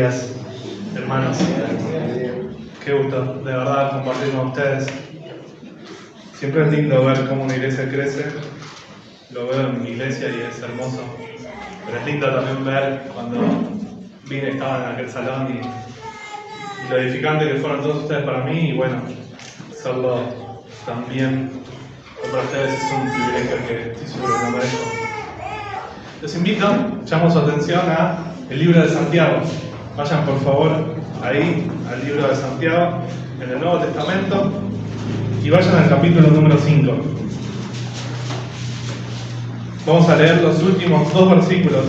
días, hermanos. Qué gusto, de verdad, compartir con ustedes. Siempre es lindo ver cómo una iglesia crece. Lo veo en mi iglesia y es hermoso. Pero es lindo también ver cuando vine, estaba en aquel salón y lo edificante que fueron todos ustedes para mí. Y bueno, hacerlo también para ustedes es un privilegio que estoy seguro que no merezco. Les invito, llamo su atención al libro de Santiago. Vayan por favor ahí, al libro de Santiago, en el Nuevo Testamento, y vayan al capítulo número 5. Vamos a leer los últimos 2 versículos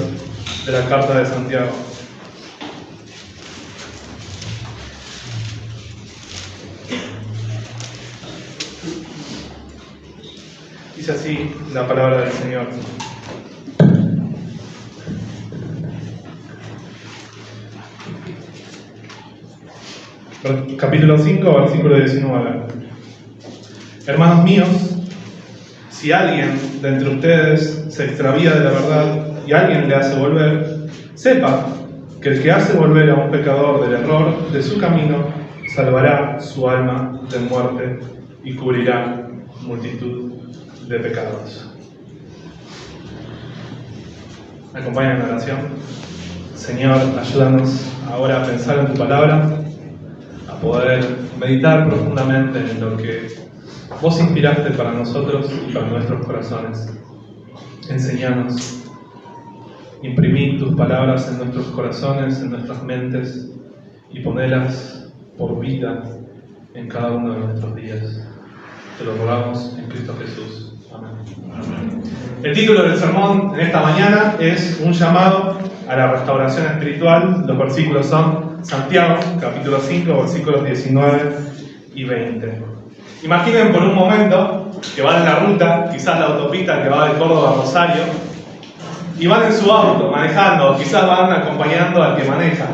de la carta de Santiago. Dice así la palabra del Señor. Capítulo 5, versículo 19. Hermanos míos, si alguien de entre ustedes se extravía de la verdad y alguien le hace volver, sepa que el que hace volver a un pecador del error de su camino salvará su alma de muerte y cubrirá multitud de pecados. ¿Me acompañan en la oración? Señor, ayúdanos ahora a pensar en tu palabra, a poder meditar profundamente en lo que vos inspiraste para nosotros y para nuestros corazones. Enseñanos, imprimir tus palabras en nuestros corazones, en nuestras mentes y ponerlas por vida en cada uno de nuestros días. Te lo rogamos en Cristo Jesús. Amén. El título del sermón en esta mañana es un llamado a la restauración espiritual. Los versículos son Santiago, capítulo 5, versículos 19 y 20. Imaginen por un momento que van en la ruta, quizás la autopista que va de Córdoba a Rosario, y van en su auto manejando, quizás van acompañando al que maneja.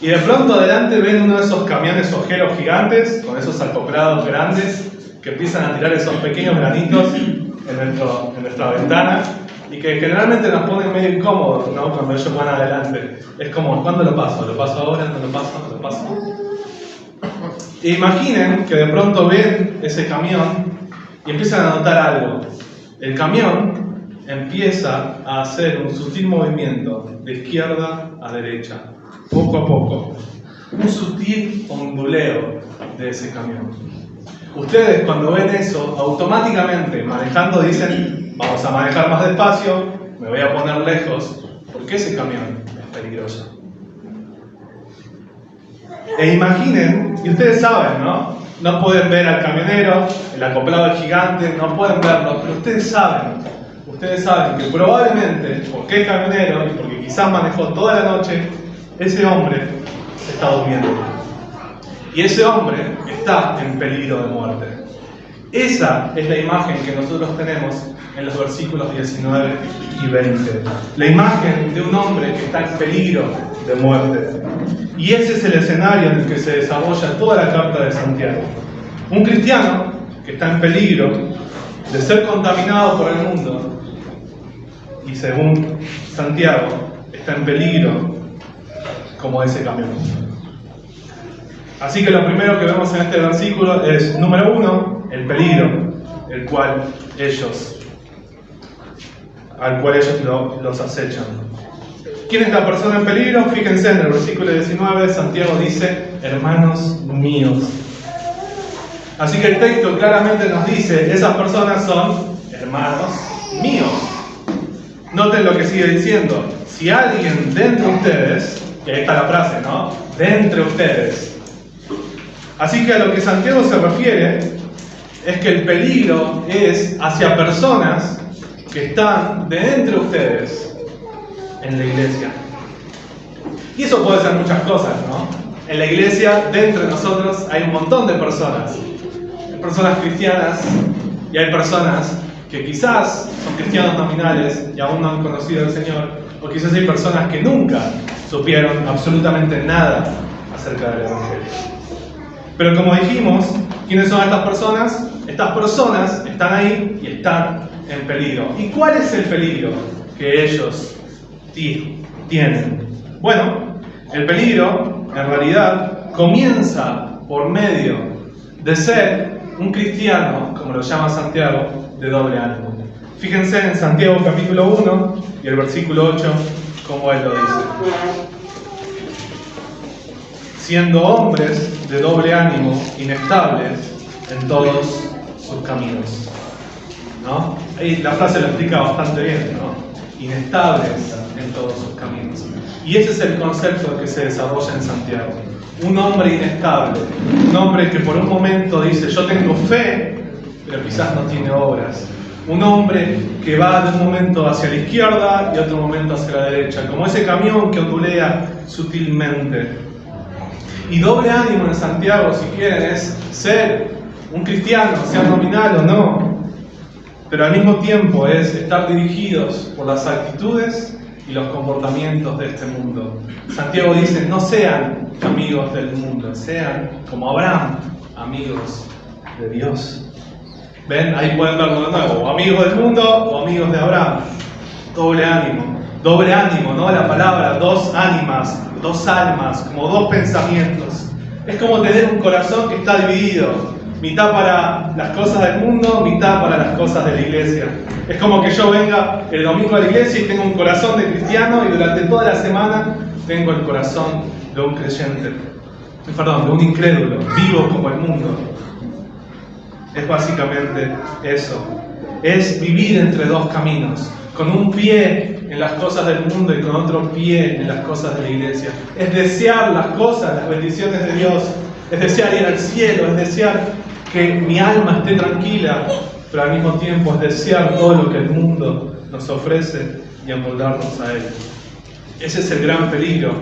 Y de pronto adelante ven uno de esos camiones ojeros gigantes, con esos acoplados grandes, que empiezan a tirar esos pequeños granitos en nuestra ventana, y que generalmente nos ponen medio incómodos, ¿no? Cuando ellos van adelante. Es como, ¿cuándo lo paso? ¿Lo paso ahora? ¿No lo paso? ¿No lo paso? E imaginen que de pronto ven ese camión y empiezan a notar algo. El camión empieza a hacer un sutil movimiento de izquierda a derecha, poco a poco. Un sutil onduleo de ese camión. Ustedes cuando ven eso, automáticamente manejando dicen, vamos a manejar más despacio, me voy a poner lejos, porque ese camión es peligroso. E imaginen, y ustedes saben, ¿no? No pueden ver al camionero, el acoplado es gigante, no pueden verlo, pero ustedes saben que probablemente, porque es camionero y porque quizás manejó toda la noche, ese hombre está durmiendo. Y ese hombre está en peligro de muerte. Esa es la imagen que nosotros tenemos en los versículos 19 y 20. La imagen de un hombre que está en peligro de muerte. Y ese es el escenario en el que se desarrolla toda la carta de Santiago. Un cristiano que está en peligro de ser contaminado por el mundo. Y según Santiago, está en peligro como ese camión. Así que lo primero que vemos en este versículo es, número 1, el peligro al cual ellos los acechan. ¿Quién es la persona en peligro? Fíjense en el versículo 19, Santiago dice, hermanos míos. Así que el texto claramente nos dice, esas personas son hermanos míos. Noten lo que sigue diciendo, si alguien de entre ustedes, y ahí está la frase, ¿no? De entre ustedes. Así que a lo que Santiago se refiere es que el peligro es hacia personas que están de entre ustedes en la iglesia. Y eso puede ser muchas cosas, ¿no? En la iglesia, de entre nosotros, hay un montón de personas. Hay personas cristianas y hay personas que quizás son cristianos nominales y aún no han conocido al Señor, o quizás hay personas que nunca supieron absolutamente nada acerca del Evangelio. Pero como dijimos, ¿quiénes son estas personas? Estas personas están ahí y están en peligro. ¿Y cuál es el peligro que ellos tienen? Bueno, El peligro, en realidad, comienza por medio de ser un cristiano, como lo llama Santiago, de doble ánimo. Fíjense en Santiago capítulo 1 y el versículo 8, como él lo dice. Siendo hombres de doble ánimo, inestables en todos sus caminos. ¿No? Ahí la frase lo explica bastante bien, ¿no? Inestables en todos sus caminos. Y ese es el concepto que se desarrolla en Santiago. Un hombre inestable, un hombre que por un momento dice yo tengo fe, pero quizás no tiene obras. Un hombre que va de un momento hacia la izquierda y otro momento hacia la derecha, como ese camión que ondulea sutilmente. Y doble ánimo en Santiago, si quieren, es ser un cristiano, sea nominal o no, pero al mismo tiempo es estar dirigidos por las actitudes y los comportamientos de este mundo. Santiago dice, no sean amigos del mundo, sean como Abraham, amigos de Dios. ¿Ven? Ahí pueden verlo de nuevo, o amigos del mundo o amigos de Abraham. Doble ánimo, ¿no? La palabra, dos ánimas, dos almas, como dos pensamientos. Es como tener un corazón que está dividido. Mitad para las cosas del mundo, mitad para las cosas de la iglesia. Es como que yo venga el domingo a la iglesia y tengo un corazón de cristiano y durante toda la semana tengo el corazón de un creyente. Perdón, de un incrédulo, vivo como el mundo. Es básicamente eso. Es vivir entre dos caminos, con un pie en las cosas del mundo y con otro pie en las cosas de la iglesia. Es desear las cosas, las bendiciones de Dios. Es desear ir al cielo, es desear que mi alma esté tranquila, pero al mismo tiempo es desear todo lo que el mundo nos ofrece y amoldarnos a él. Ese es el gran peligro,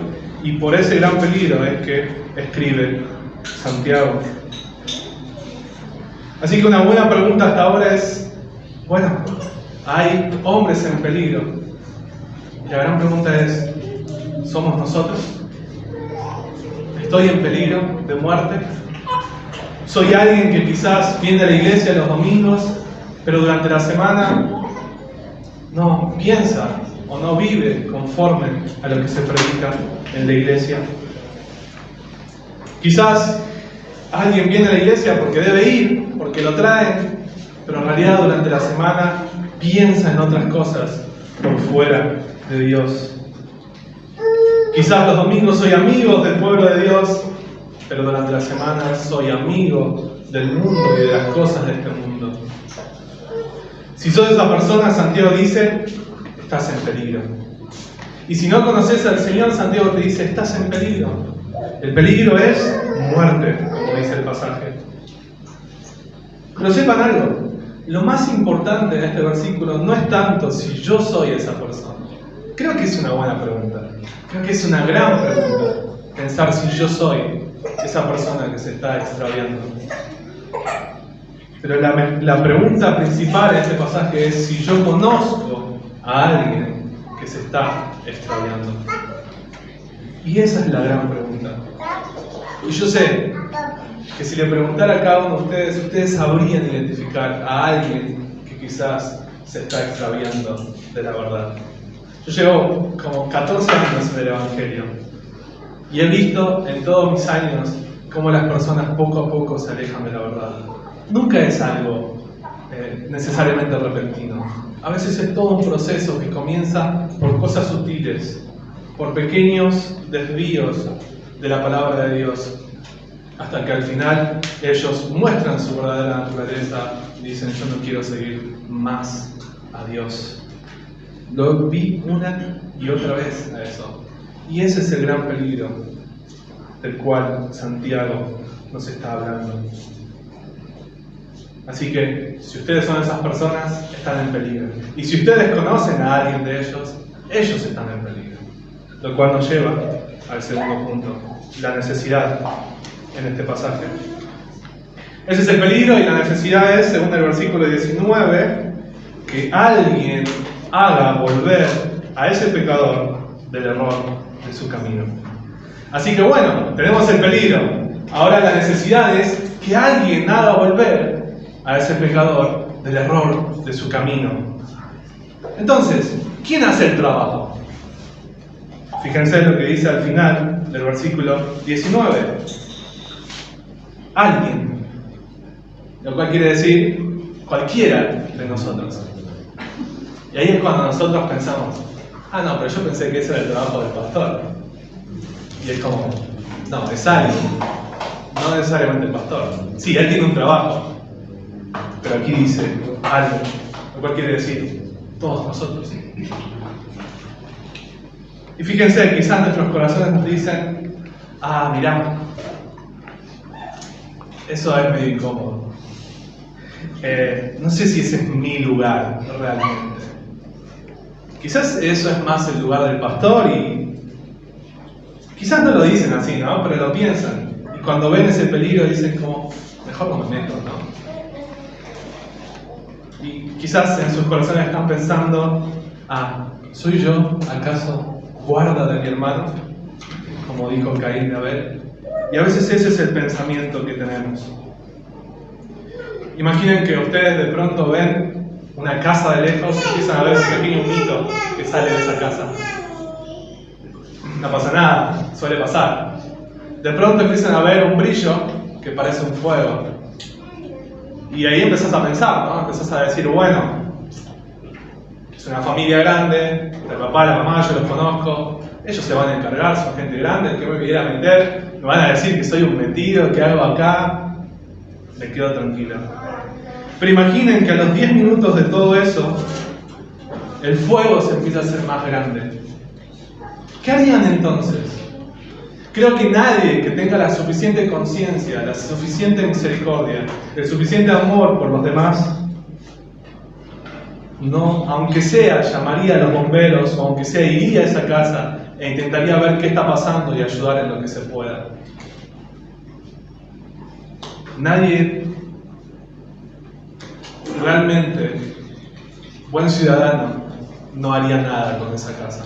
y por ese gran peligro es que escribe Santiago. Así que una buena pregunta hasta ahora es, bueno, hay hombres en peligro. Y la gran pregunta es, ¿somos nosotros? ¿Estoy en peligro de muerte? ¿Soy alguien que quizás viene a la iglesia los domingos, pero durante la semana no piensa o no vive conforme a lo que se predica en la iglesia? Quizás alguien viene a la iglesia porque debe ir, porque lo traen, pero en realidad durante la semana piensa en otras cosas por fuera de Dios. Quizás los domingos soy amigo del pueblo de Dios, pero durante la semana soy amigo del mundo y de las cosas de este mundo. Si sos esa persona, Santiago dice, estás en peligro. Y si no conoces al Señor, Santiago te dice, estás en peligro. El peligro es muerte, como dice el pasaje. Pero sepan algo, lo más importante en este versículo no es tanto si yo soy esa persona. Creo que es una buena pregunta. Creo que es una gran pregunta pensar si yo soy esa persona que se está extraviando. Pero la pregunta principal en este pasaje es si yo conozco a alguien que se está extraviando. Y esa es la gran pregunta. Y yo sé que si le preguntara a cada uno de ustedes sabrían identificar a alguien que quizás se está extraviando de la verdad. Yo llevo como 14 años en el Evangelio y he visto en todos mis años cómo las personas poco a poco se alejan de la verdad. Nunca es algo necesariamente repentino. A veces es todo un proceso que comienza por cosas sutiles, por pequeños desvíos de la palabra de Dios, hasta que al final ellos muestran su verdadera naturaleza y dicen, yo no quiero seguir más a Dios. Lo vi una y otra vez a eso. Y ese es el gran peligro del cual Santiago nos está hablando. Así que, si ustedes son esas personas, están en peligro. Y si ustedes conocen a alguien de ellos están en peligro. Lo cual nos lleva al segundo punto, la necesidad en este pasaje. Ese es el peligro y la necesidad es, según el versículo 19, que alguien haga volver a ese pecador del error de su camino. Así que bueno, tenemos el peligro. Ahora la necesidad es que alguien haga volver a ese pecador del error de su camino. Entonces, ¿quién hace el trabajo? Fíjense lo que dice al final del versículo 19. Alguien. Lo cual quiere decir cualquiera de nosotros. Y ahí es cuando nosotros pensamos, no, pero yo pensé que ese era el trabajo del pastor. Y es como, no, es alguien. No necesariamente el pastor. Sí, él tiene un trabajo. Pero aquí dice alguien. Lo cual quiere decir todos nosotros. Y fíjense, quizás nuestros corazones nos dicen, mirá, eso es medio incómodo. No sé si ese es mi lugar realmente. Quizás eso es más el lugar del pastor y quizás no lo dicen así, ¿no? Pero lo piensan. Y cuando ven ese peligro dicen como, mejor no me meto, ¿no? Y quizás en sus corazones están pensando, ¿soy yo acaso guarda de mi hermano? Como dijo Caín de Abel. Y a veces ese es el pensamiento que tenemos. Imaginen que ustedes de pronto ven una casa de lejos y empiezan a ver un pequeño humito que sale de esa casa. No pasa nada, suele pasar. De pronto empiezan a ver un brillo que parece un fuego. Y ahí empezás a pensar, ¿no? Empezás a decir, bueno, es una familia grande, el papá, la mamá, yo los conozco, ellos se van a encargar, son gente grande, el que me quiera meter, me van a decir que soy un metido, que hago acá, me quedo tranquilo. Pero imaginen que a los 10 minutos de todo eso, el fuego se empieza a hacer más grande. ¿Qué harían entonces? Creo que nadie que tenga la suficiente conciencia, la suficiente misericordia, el suficiente amor por los demás, no, aunque sea, llamaría a los bomberos, o aunque sea, iría a esa casa e intentaría ver qué está pasando y ayudar en lo que se pueda. Nadie realmente, buen ciudadano, no haría nada con esa casa.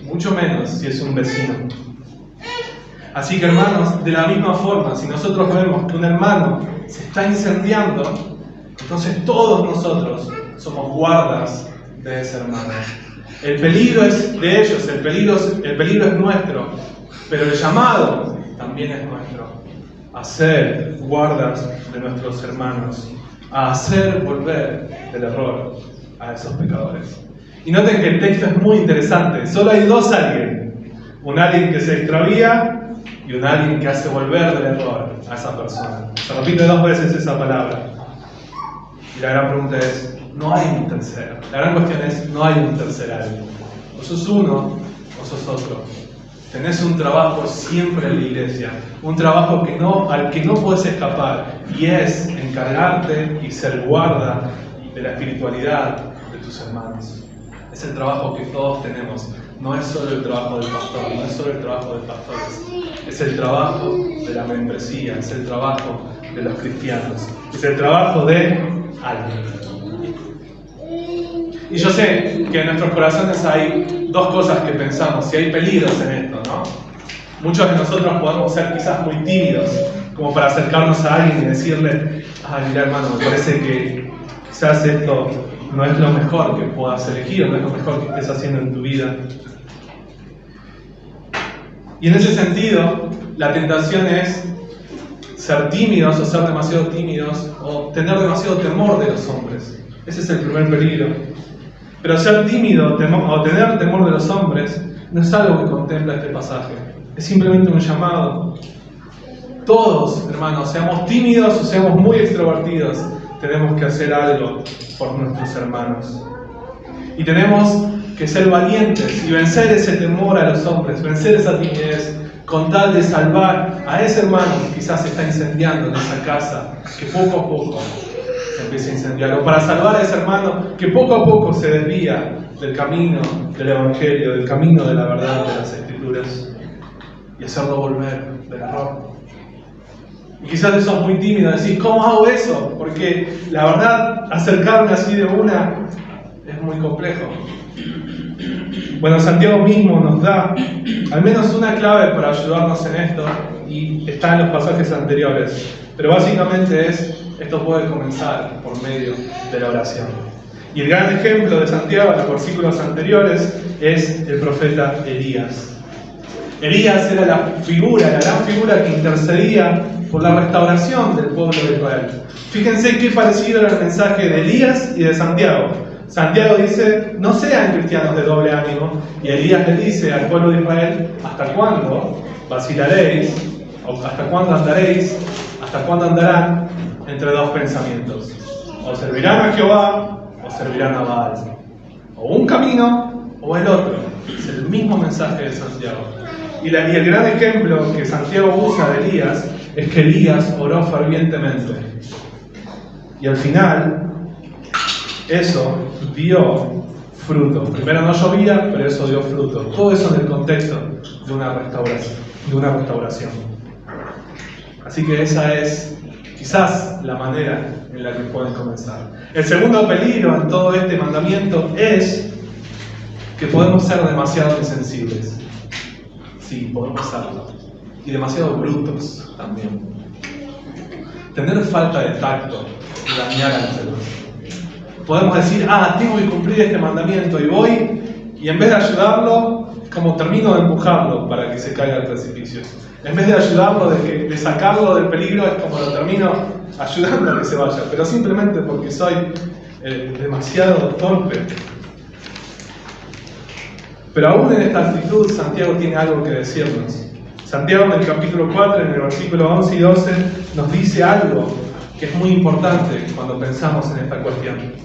Mucho menos si es un vecino. Así que, hermanos, de la misma forma, si nosotros vemos que un hermano se está incendiando, entonces todos nosotros somos guardas de ese hermano. El peligro es de ellos, el peligro es nuestro, pero el llamado también es nuestro. A ser guardas de nuestros hermanos, a hacer volver del error a esos pecadores. Y noten que el texto es muy interesante, solo hay dos alguien. Un alguien que se extravía y un alguien que hace volver del error a esa persona. Se repite 2 veces esa palabra. Y la gran pregunta es, no hay un tercero. La gran cuestión es, no hay un tercer alguien. O sos uno o sos otro. Tenés un trabajo siempre en la iglesia, un trabajo al que no puedes escapar, y es encargarte y ser guarda de la espiritualidad de tus hermanos. Es el trabajo que todos tenemos. No es solo el trabajo del pastor, no es solo el trabajo de pastores. Es el trabajo de la membresía, es el trabajo de los cristianos, es el trabajo de alguien. Y yo sé que en nuestros corazones hay dos cosas que pensamos, y hay peligros en esto, ¿no? Muchos de nosotros podemos ser quizás muy tímidos, como para acercarnos a alguien y decirle, mira hermano, me parece que quizás esto no es lo mejor que puedas elegir, no es lo mejor que estés haciendo en tu vida. Y en ese sentido, la tentación es ser tímidos o ser demasiado tímidos o tener demasiado temor de los hombres. Ese es el primer peligro. Pero ser tímido o tener temor de los hombres no es algo que contempla este pasaje. Es simplemente un llamado. Todos, hermanos, seamos tímidos o seamos muy extrovertidos, tenemos que hacer algo por nuestros hermanos. Y tenemos que ser valientes y vencer ese temor a los hombres, vencer esa timidez, con tal de salvar a ese hermano que quizás se está incendiando en esa casa, que poco a poco se empieza a incendiar, o para salvar a ese hermano que poco a poco se desvía del camino del Evangelio, del camino de la verdad de las Escrituras, y hacerlo volver del error. Y quizás tú sos muy tímido, decís, ¿cómo hago eso? Porque la verdad, acercarme así de una es muy complejo. Bueno, Santiago mismo nos da al menos una clave para ayudarnos en esto, y está en los pasajes anteriores. Pero básicamente esto puede comenzar por medio de la oración. Y el gran ejemplo de Santiago en los versículos anteriores es el profeta Elías. Elías era la gran figura que intercedía por la restauración del pueblo de Israel. Fíjense qué parecido era el mensaje de Elías y de Santiago. Santiago dice, no sean cristianos de doble ánimo, y Elías le dice al pueblo de Israel, ¿hasta cuándo vacilaréis? ¿O hasta cuándo andaréis? ¿Hasta cuándo andarán entre dos pensamientos? O servirán a Jehová, o servirán a Baal. O un camino, o el otro. Es el mismo mensaje de Santiago. Y el gran ejemplo que Santiago usa de Elías es que Elías oró fervientemente. Y al final, eso dio fruto. Primero no llovía, pero eso dio fruto. Todo eso en el contexto de una restauración. Así que esa es quizás la manera en la que pueden comenzar. El segundo peligro en todo este mandamiento es que podemos ser demasiado insensibles. Sí, podemos serlo. Y demasiado brutos también. Tener falta de tacto y dañar a los demás. Podemos decir, tengo que cumplir este mandamiento y voy, y en vez de ayudarlo, como termino de empujarlo para que se caiga al precipicio. En vez de ayudarlo, de sacarlo del peligro, es como lo termino ayudando a que se vaya, pero simplemente porque soy demasiado torpe. Pero aún en esta actitud, Santiago tiene algo que decirnos. Santiago en el capítulo 4, en el versículo 11 y 12, nos dice algo que es muy importante cuando pensamos en esta cuestión.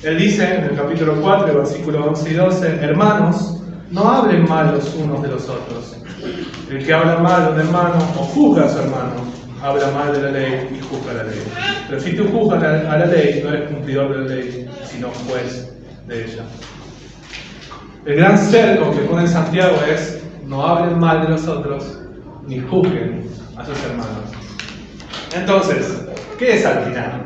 Él dice en el capítulo 4, versículo 11 y 12, hermanos, no hablen mal los unos de los otros. El que habla mal de un hermano o juzga a su hermano, habla mal de la ley y juzga la ley. Pero si tú juzgas a la ley, no eres cumplidor de la ley, sino juez de ella. El gran cerco que pone Santiago es: no hablen mal de los otros, ni juzguen a sus hermanos. Entonces, ¿qué es al final?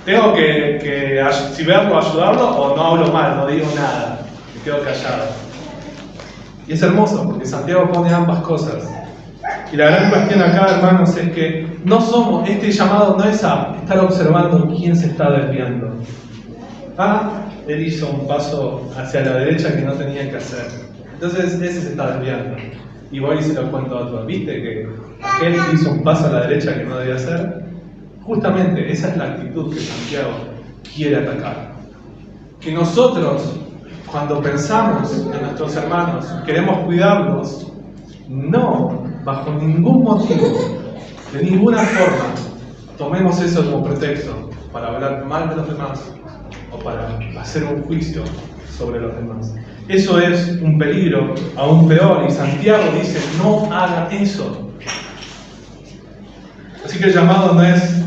¿Tengo que si verlo, ayudarlo, o no hablo mal, no digo nada, me quedo callado? Y es hermoso porque Santiago pone ambas cosas. Y la gran cuestión acá, hermanos, es que este llamado no es a estar observando quién se está desviando. Él hizo un paso hacia la derecha que no tenía que hacer. Entonces ese se está desviando. Y voy y se lo cuento a otro. ¿Viste que aquel hizo un paso a la derecha que no debía hacer? Justamente esa es la actitud que Santiago quiere atacar. Que nosotros, cuando pensamos en nuestros hermanos, queremos cuidarlos, no, bajo ningún motivo, de ninguna forma, tomemos eso como pretexto para hablar mal de los demás o para hacer un juicio sobre los demás. Eso es un peligro aún peor, y Santiago dice, no hagan eso. Así que el llamado no es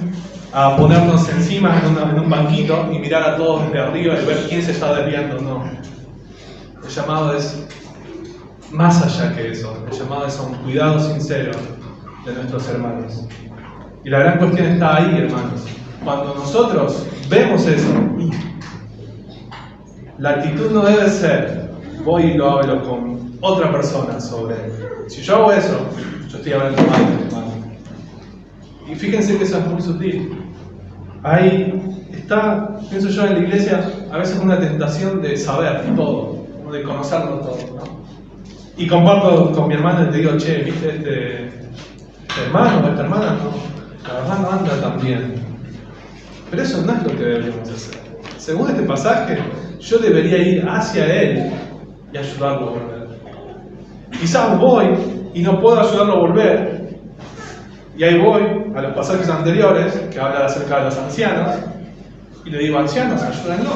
a ponernos encima en un banquito y mirar a todos desde arriba y ver quién se está desviando, no. El llamado es más allá que eso. El llamado es a un cuidado sincero de nuestros hermanos. Y la gran cuestión está ahí, hermanos. Cuando nosotros vemos eso, la actitud no debe ser, voy y lo hablo con otra persona sobre él. Si yo hago eso, yo estoy hablando mal de mi hermano. Y fíjense que eso es muy sutil. Ahí está, pienso yo, en la iglesia, a veces una tentación de saber todo, de conocerlo todo, ¿no? Y comparto con mi hermana y te digo, che, ¿viste este hermano o esta hermana? No, la verdad no anda tan bien. Pero eso no es lo que deberíamos hacer. Según este pasaje, yo debería ir hacia él y ayudarlo a volver. Quizás voy y no puedo ayudarlo a volver. Y ahí voy a los pasajes anteriores que hablan acerca de los ancianos y le digo, ancianos, ayúdenlo.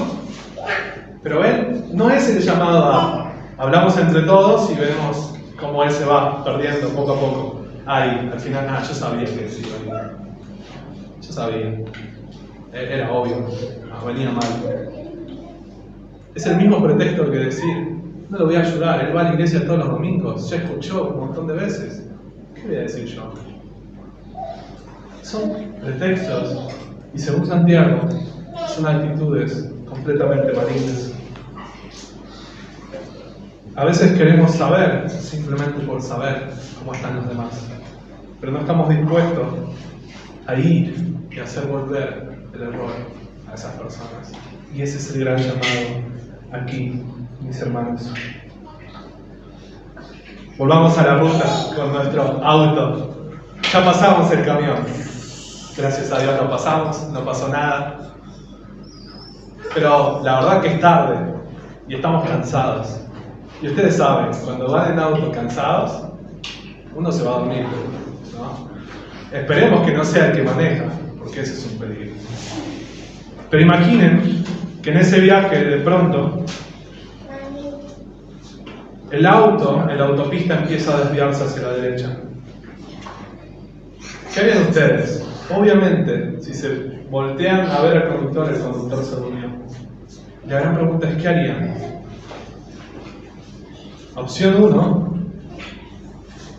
Pero él no es el llamado a hablamos entre todos y vemos cómo él se va perdiendo poco a poco. Al final, yo sabía que sí, yo sabía. Era obvio, venía mal. Es el mismo pretexto que decir, no lo voy a ayudar, él va a la iglesia todos los domingos, ya escuchó un montón de veces. ¿Qué voy a decir yo? Son pretextos, y según Santiago, son actitudes completamente malignas. A veces queremos saber, simplemente por saber cómo están los demás, pero no estamos dispuestos a ir y hacer volver el error a esas personas. Y ese es el gran llamado aquí, mis hermanos. Volvamos a la ruta con nuestro auto. Ya pasamos el camión. Gracias a Dios lo pasamos, no pasó nada. Pero la verdad que es tarde y estamos cansados. Y ustedes saben, cuando van en auto cansados, uno se va a dormir, ¿no? Esperemos que no sea el que maneja, porque ese es un peligro. Pero imaginen que en ese viaje de pronto el auto en la autopista empieza a desviarse hacia la derecha. ¿Qué harían ustedes? Obviamente, si se voltean a ver al conductor, el conductor se durmió. La gran pregunta es, ¿qué harían? Opción 1,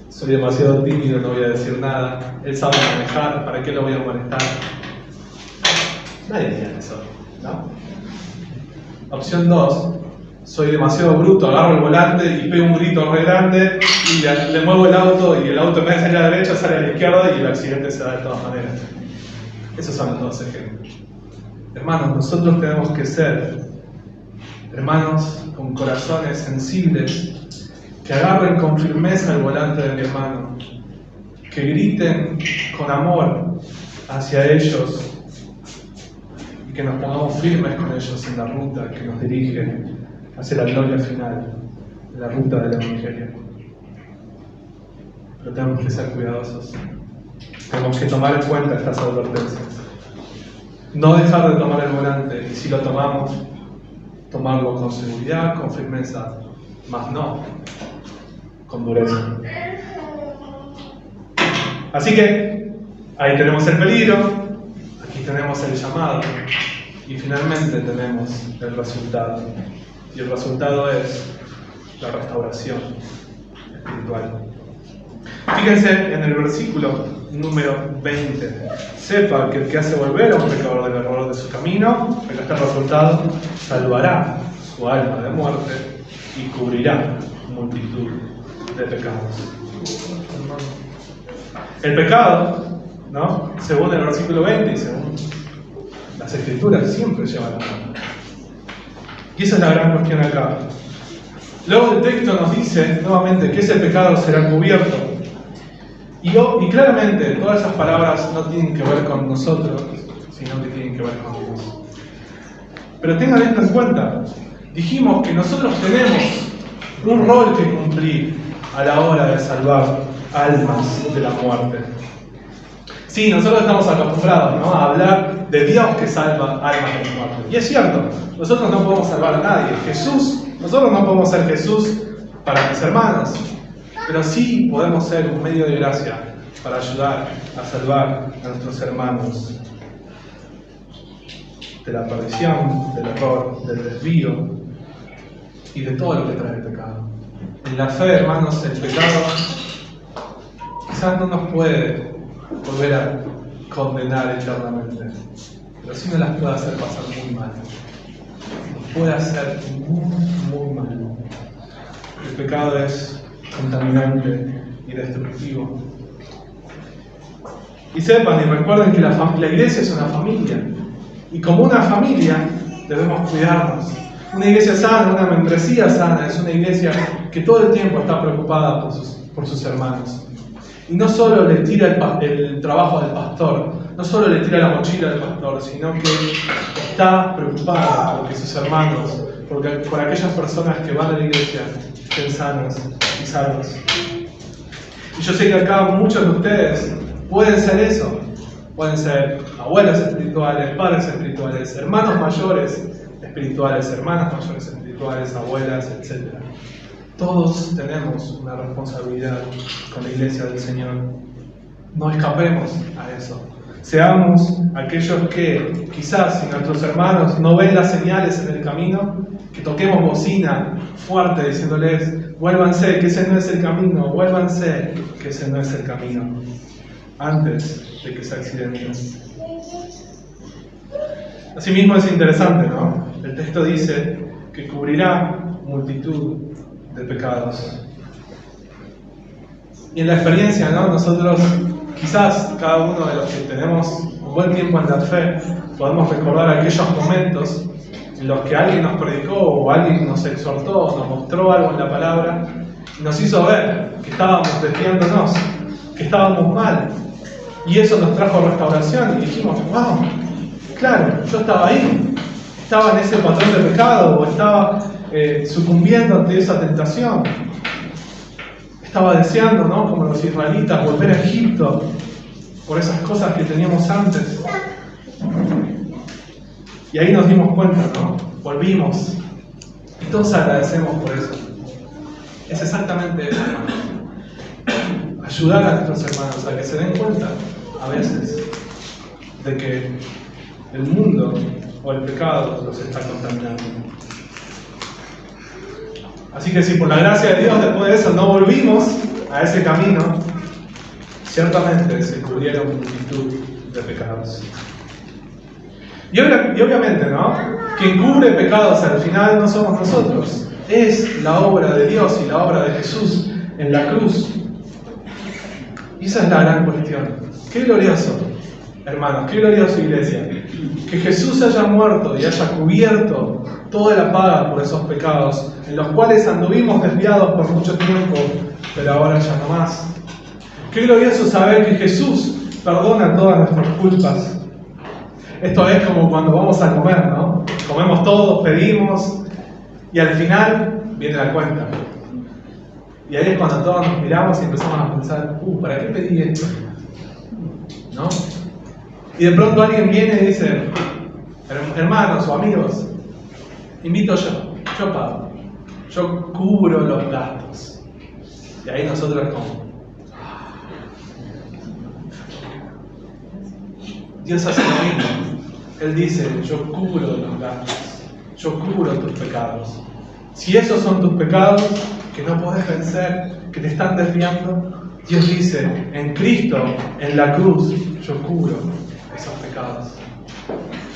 soy demasiado tímido, no voy a decir nada. Él sabe manejar, ¿para qué lo voy a molestar? Nadie haría eso, ¿no? Opción 2, soy demasiado bruto, agarro el volante y pego un grito re grande y le muevo el auto y el auto en vez de salir a la derecha sale a la izquierda y el accidente se da de todas maneras. Esos son los dos ejemplos. Hermanos, nosotros tenemos que ser hermanos con corazones sensibles, que agarren con firmeza el volante de mi hermano, que griten con amor hacia ellos y que nos pongamos firmes con ellos en la ruta que nos dirige hacia la gloria final, la ruta del Evangelio. Pero tenemos que ser cuidadosos. Tenemos que tomar en cuenta estas advertencias. No dejar de tomar el volante, y si lo tomamos, tomarlo con seguridad, con firmeza, mas no con dureza. Así que ahí tenemos el peligro, aquí tenemos el llamado, y finalmente tenemos el resultado. Y el resultado es la restauración espiritual. Fíjense en el versículo número 20. Sepa que el que hace volver a un pecador del error de su camino, acá está el resultado, salvará su alma de muerte y cubrirá multitud de pecados. El pecado, ¿no?, según el versículo 20 y según las Escrituras, siempre lleva a la muerte. Y esa es la gran cuestión acá. Luego el texto nos dice nuevamente que ese pecado será cubierto. Y claramente todas esas palabras no tienen que ver con nosotros, sino que tienen que ver con Dios. Pero tengan esto en cuenta. Dijimos que nosotros tenemos un rol que cumplir a la hora de salvar almas de la muerte. Sí, nosotros estamos acostumbrados, ¿no?, a hablar de Dios que salva almas de la muerte. Y es cierto, nosotros no podemos salvar a nadie. Nosotros no podemos ser Jesús para mis hermanos, pero sí podemos ser un medio de gracia para ayudar a salvar a nuestros hermanos de la perdición, del error, del desvío y de todo lo que trae el pecado. En la fe, hermanos, el pecado quizás no nos puede volver a condenar eternamente, pero sí nos las puede hacer pasar muy mal. Nos puede hacer muy mal. El pecado es contaminante y destructivo. Y sepan y recuerden que la iglesia es una familia. Y como una familia debemos cuidarnos. Una iglesia sana, una membresía sana, es una iglesia que todo el tiempo está preocupada por sus hermanos. Y no solo le tira el trabajo del pastor, no solo le tira la mochila del pastor, sino que está preocupada porque sus hermanos, por aquellas personas que van a la iglesia, estén sanos y salvos. Y yo sé que acá muchos de ustedes pueden ser eso. Pueden ser abuelos espirituales, padres espirituales, hermanos mayores espirituales, hermanas mayores espirituales, abuelas, etc. Todos tenemos una responsabilidad con la iglesia del Señor. No escapemos a eso. Seamos aquellos que, quizás si nuestros hermanos no ven las señales en el camino, que toquemos bocina fuerte diciéndoles: vuélvanse, que ese no es el camino, vuélvanse, que ese no es el camino, antes de que se accidenten. Asimismo es interesante, ¿no? El texto dice que cubrirá multitud de pecados. Y en la experiencia, ¿no?, nosotros, quizás cada uno de los que tenemos un buen tiempo en la fe, podemos recordar aquellos momentos en los que alguien nos predicó o alguien nos exhortó, nos mostró algo en la palabra, y nos hizo ver que estábamos desviándonos, que estábamos mal. Y eso nos trajo restauración y dijimos, wow, claro, yo estaba ahí, estaba en ese patrón de pecado, o estaba sucumbiendo ante esa tentación. Estaba deseando, ¿no?, como los israelitas, volver a Egipto por esas cosas que teníamos antes. Y ahí nos dimos cuenta, ¿no? Volvimos. Y todos agradecemos por eso. Es exactamente eso, hermanos. Ayudar a nuestros hermanos a que se den cuenta, a veces, de que el mundo o el pecado los está contaminando. Así que si por la gracia de Dios después de eso no volvimos a ese camino, ciertamente se cubrieron multitud de pecados. Y obviamente, ¿no?, quien cubre pecados al final no somos nosotros, es la obra de Dios y la obra de Jesús en la cruz. Y esa es la gran cuestión. Qué glorioso, hermanos, qué glorioso, iglesia, que Jesús haya muerto y haya cubierto toda la paga por esos pecados, en los cuales anduvimos desviados por mucho tiempo, pero ahora ya no más. Qué glorioso saber que Jesús perdona todas nuestras culpas. Esto es como cuando vamos a comer, ¿no? Comemos todos, pedimos, y al final viene la cuenta. Y ahí es cuando todos nos miramos y empezamos a pensar, ¿para qué pedí esto? ¿No? Y de pronto alguien viene y dice, hermanos o amigos, invito yo pago, yo cubro los gastos. Y ahí nosotros como, Dios hace lo mismo. Él dice, yo cubro los gastos, yo cubro tus pecados. Si esos son tus pecados, que no podés vencer, que te están desviando, Dios dice, en Cristo, en la cruz, yo cubro esos pecados.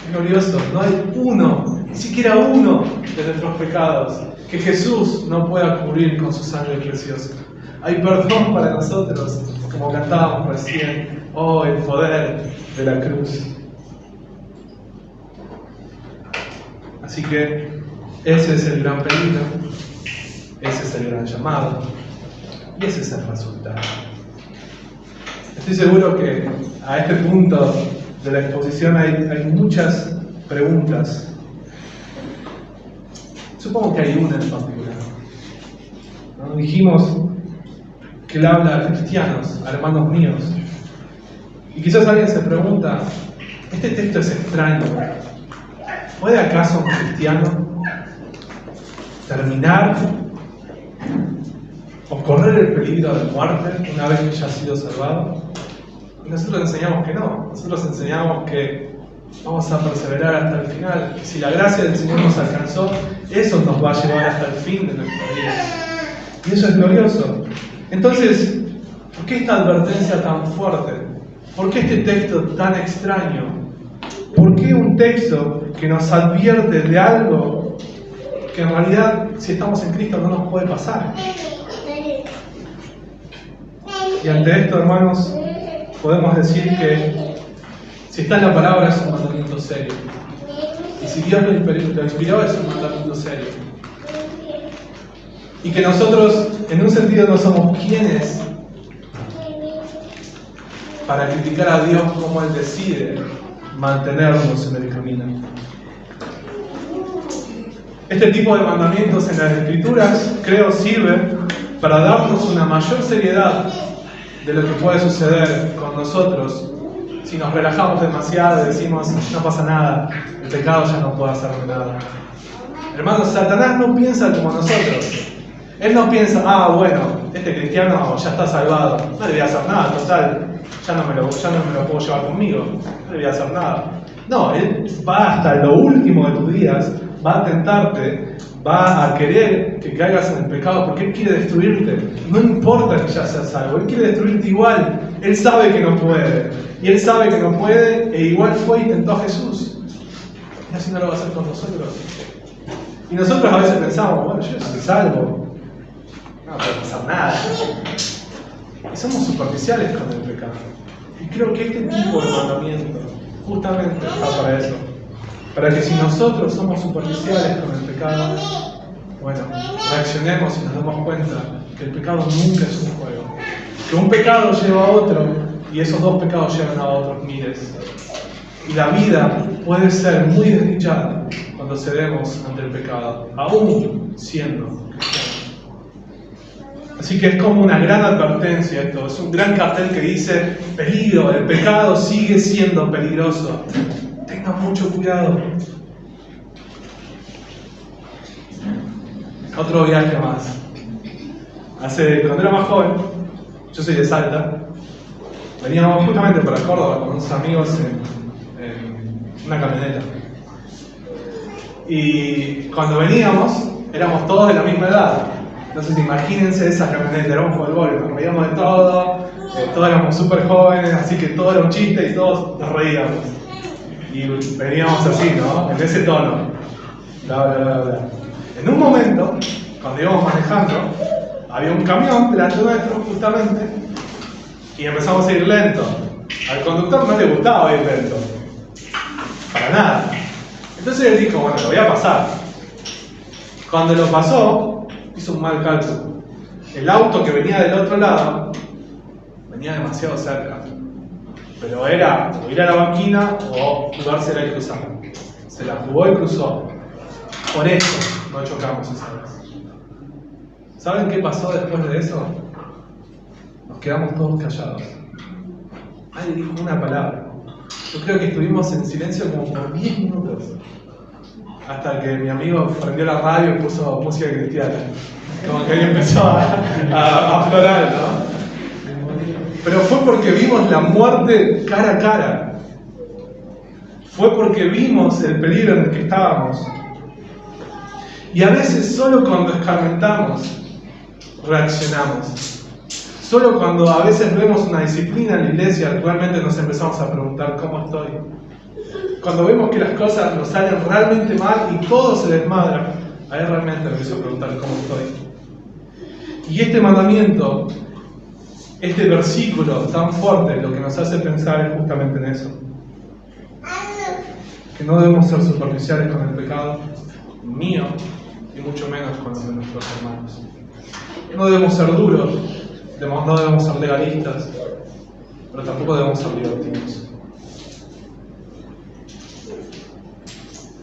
Es glorioso, no hay uno, ni siquiera uno de nuestros pecados que Jesús no pueda cubrir con su sangre preciosa. Hay perdón para nosotros, como cantábamos recién, el poder de la cruz. Así que ese es el gran peligro, ese es el gran llamado y ese es el resultado. Estoy seguro que a este punto de la exposición hay muchas preguntas. Supongo que hay una en particular. ¿No? Dijimos que él habla a cristianos, a hermanos míos. Y quizás alguien se pregunta, ¿este texto es extraño? ¿Puede acaso un cristiano terminar o correr el peligro de muerte una vez que ya ha sido salvado? Y nosotros enseñamos que no. Nosotros enseñamos que vamos a perseverar hasta el final. Si la gracia del Señor nos alcanzó, eso nos va a llevar hasta el fin de nuestra vida. Y eso es glorioso. Entonces, ¿por qué esta advertencia tan fuerte? ¿Por qué este texto tan extraño? ¿Por qué un texto que nos advierte de algo que en realidad, si estamos en Cristo, no nos puede pasar? Y ante esto, hermanos, podemos decir que si está en la palabra es un mandamiento serio. Y si Dios lo inspiró es un mandamiento serio. Y que nosotros, en un sentido, no somos quienes para criticar a Dios como Él decide mantenernos en el camino. Este tipo de mandamientos en las Escrituras, creo, sirve para darnos una mayor seriedad de lo que puede suceder con nosotros si nos relajamos demasiado y decimos, no pasa nada, el pecado ya no puede hacerme nada. Hermanos, Satanás no piensa como nosotros. Él no piensa, bueno, este cristiano ya está salvado, no le voy a hacer nada, total, ya no me lo puedo llevar conmigo, no le voy a hacer nada. No, él va hasta lo último de tus días, va a tentarte, va a querer que caigas en el pecado porque él quiere destruirte. No importa que ya seas salvo, él quiere destruirte igual. Él sabe que no puede, y él sabe que no puede, e igual fue y tentó a Jesús. Y así no lo va a hacer con nosotros. Y nosotros a veces pensamos, bueno, yo soy salvo, no puede pasar nada. Y somos superficiales con el pecado. Y creo que este tipo de mandamiento justamente está para eso. para que si nosotros somos superficiales con el pecado, bueno, reaccionemos y nos demos cuenta que el pecado nunca es un juego. Que un pecado lleva a otro y esos dos pecados llevan a otros miles. Y la vida puede ser muy desdichada cuando cedemos ante el pecado, aún siendo cristianos. Así que es como una gran advertencia esto, es un gran cartel que dice: peligro, el pecado sigue siendo peligroso. Tengan mucho cuidado. Otro viaje más. Cuando era más joven, yo soy de Salta, veníamos justamente para Córdoba con unos amigos en una camioneta. Y cuando veníamos, éramos todos de la misma edad. Entonces imagínense esa camioneta, éramos polvones, nos reíamos de todo, todos éramos súper jóvenes, así que todo era un chiste y todos nos reíamos. Y veníamos así, ¿no? En ese tono. Bla, bla, bla, bla. En un momento, cuando íbamos manejando, había un camión delante nuestro, justamente, y empezamos a ir lento. Al conductor no le gustaba ir lento. Para nada. Entonces él dijo: bueno, lo voy a pasar. Cuando lo pasó, hizo un mal cálculo. El auto que venía del otro lado venía demasiado cerca. Pero era o ir a la banquina o jugársela y cruzar. Se la jugó y cruzó. Por eso no chocamos esa vez. ¿Saben qué pasó después de eso? Nos quedamos todos callados. Nadie dijo una palabra. Yo creo que estuvimos en silencio como por 10 minutos. Hasta que mi amigo prendió la radio y puso música cristiana. Como que ahí empezó a aflorar, ¿no? Pero fue porque vimos la muerte cara a cara. Fue porque vimos el peligro en el que estábamos. Y a veces solo cuando escarmentamos, reaccionamos. Solo cuando a veces vemos una disciplina en la iglesia, realmente nos empezamos a preguntar: ¿cómo estoy? Cuando vemos que las cosas nos salen realmente mal y todo se desmadra, ahí realmente me empiezo a preguntar: ¿cómo estoy? Y este mandamiento, este versículo tan fuerte, lo que nos hace pensar es justamente en eso. Que no debemos ser superficiales con el pecado mío y mucho menos con los de nuestros hermanos. No debemos ser duros, no debemos ser legalistas, pero tampoco debemos ser libertinos.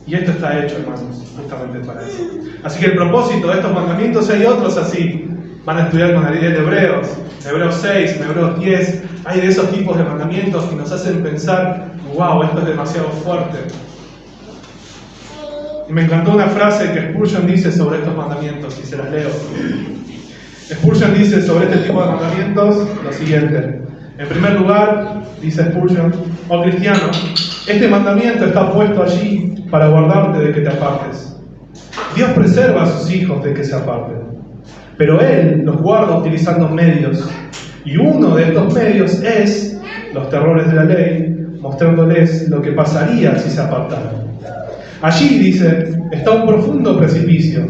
Y esto está hecho, hermanos, justamente para eso. Así que el propósito de estos mandamientos, hay otros así. Van a estudiar con la ley de Hebreos, Hebreos 6, Hebreos 10. Hay de esos tipos de mandamientos que nos hacen pensar: wow, esto es demasiado fuerte. Y me encantó una frase que Spurgeon dice sobre estos mandamientos, y se las leo. Spurgeon dice sobre este tipo de mandamientos lo siguiente. En primer lugar, dice Spurgeon: oh cristiano, este mandamiento está puesto allí para guardarte de que te apartes. Dios preserva a sus hijos de que se aparten, pero Él los guarda utilizando medios. Y uno de estos medios es los terrores de la ley, mostrándoles lo que pasaría si se apartaran. Allí, dice, está un profundo precipicio.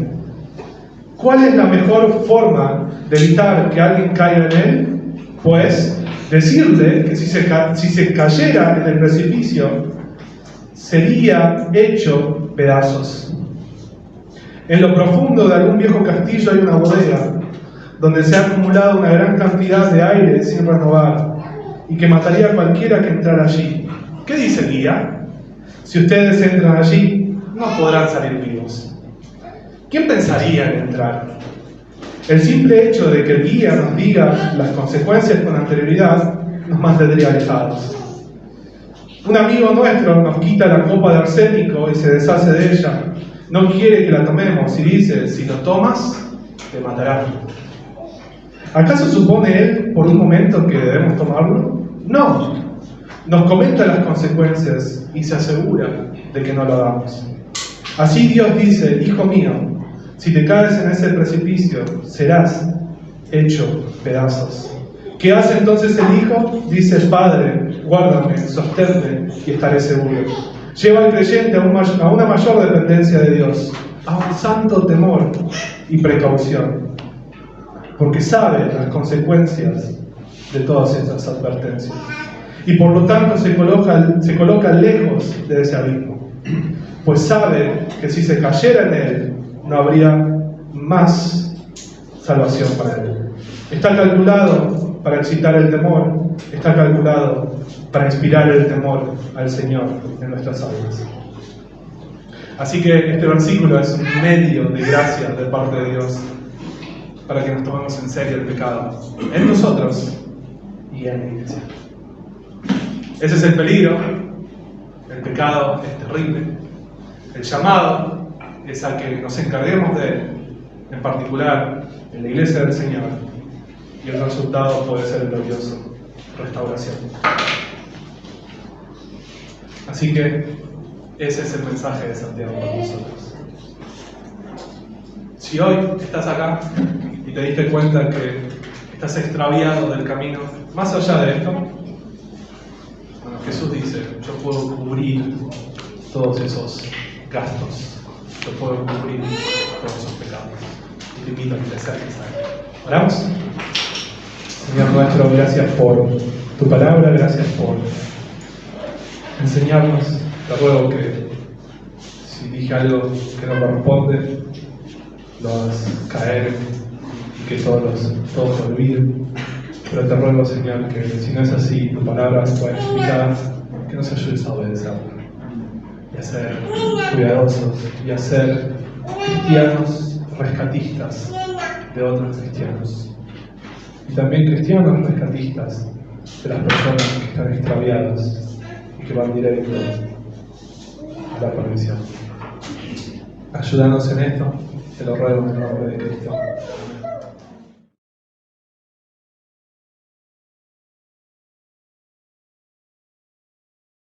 ¿Cuál es la mejor forma de evitar que alguien caiga en él? Pues decirle que si se cayera en el precipicio, sería hecho pedazos. En lo profundo de algún viejo castillo hay una bodega, donde se ha acumulado una gran cantidad de aire sin renovar, y que mataría a cualquiera que entrara allí. ¿Qué dice el guía? Si ustedes entran allí, no podrán salir vivos. ¿Quién pensaría en entrar? El simple hecho de que el guía nos diga las consecuencias con anterioridad nos mantendría alejados. Un amigo nuestro nos quita la copa de arsénico y se deshace de ella. No quiere que la tomemos y dice: si lo tomas, te matará. ¿Acaso supone él por un momento que debemos tomarlo? No. Nos comenta las consecuencias y se asegura de que no lo hagamos. Así Dios dice: hijo mío, si te caes en ese precipicio, serás hecho pedazos. ¿Qué hace entonces el hijo? Dice: Padre, guárdame, sosténme y estaré seguro. Lleva al creyente a una mayor dependencia de Dios, a un santo temor y precaución, porque sabe las consecuencias de todas esas advertencias. Y por lo tanto se coloca lejos de ese abismo. pues sabe que si se cayera en él, no habría más salvación para él. Está calculado para excitar el temor, está calculado para inspirar el temor al Señor en nuestras almas. Así que este versículo es un medio de gracia de parte de Dios para que nos tomemos en serio el pecado en nosotros y en la iglesia. Ese es el peligro. El pecado es terrible. El llamado es a que nos encarguemos de él, en particular en la iglesia del Señor, y el resultado puede ser glorioso: restauración. Así que ese es el mensaje de Santiago para nosotros. Si hoy estás acá y te diste cuenta que estás extraviado del camino, más allá de esto, bueno, Jesús dice: yo puedo cubrir todos esos gastos, yo puedo cubrir todos esos pecados. Y te invito a que te acerques a él. ¿Oramos? Señor nuestro, gracias por tu palabra, gracias por enseñarnos. Te ruego que si dije algo que no corresponde, lo hagas caer y que todos lo olviden. Pero te ruego, Señor, que si no es así, tu palabra pueda explicar, que nos ayudes a obedecerla y a ser cuidadosos y a ser cristianos rescatistas de otros cristianos. Y también cristianos rescatistas de las personas que están extraviadas y que van directo a la perdición. Ayúdanos en esto, te lo ruego en el nombre de Cristo.